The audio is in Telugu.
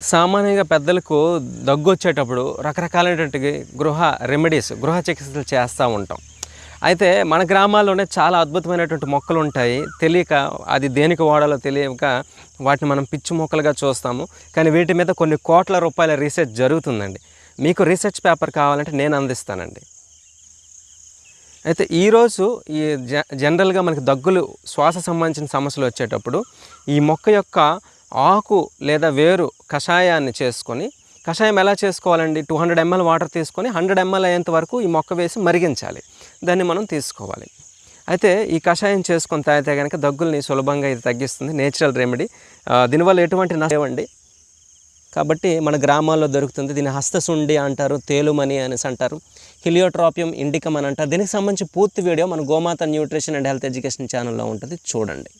సామాన్యంగా పెద్దలకు దగ్గొచ్చేటప్పుడు రకరకాలైనటువంటి గృహ చికిత్సలు చేస్తూ ఉంటాం. అయితే మన గ్రామాల్లోనే చాలా అద్భుతమైనటువంటి మొక్కలు ఉంటాయి. తెలియక అది దేనికి వాడాలో తెలియక వాటిని మనం పిచ్చి మొక్కలుగా చూస్తాము. కానీ వీటి మీద కొన్ని కోట్ల రూపాయల రీసెర్చ్ జరుగుతుందండి. మీకు రీసెర్చ్ పేపర్ కావాలంటే నేను అందిస్తానండి. అయితే ఈరోజు ఈ జనరల్గా మనకి దగ్గులు శ్వాస సంబంధించిన సమస్యలు వచ్చేటప్పుడు ఈ మొక్క యొక్క ఆకు లేదా వేరు కషాయాన్ని చేసుకొని, కషాయం ఎలా చేసుకోవాలండి, 200 ml వాటర్ తీసుకొని 100 ml అయ్యేంత వరకు ఈ మొక్క వేసి మరిగించాలి. దాన్ని మనం తీసుకోవాలి. అయితే ఈ కషాయం చేసుకొని తాగితే కనుక దగ్గుల్ని సులభంగా ఇది తగ్గిస్తుంది. Natural remedy. దీనివల్ల ఎటువంటి నష్టం కాబట్టి మన గ్రామాల్లో దొరుకుతుంది. దీన్ని హస్తసుండి అంటారు, తేలుమని అనేసి అంటారు, హిలియోట్రాపియం ఇండికమ్ అని అంటారు. దీనికి సంబంధించి పూర్తి వీడియో మన గోమాత న్యూట్రిషన్ అండ్ హెల్త్ ఎడ్యుకేషన్ ఛానల్లో ఉంటుంది, చూడండి.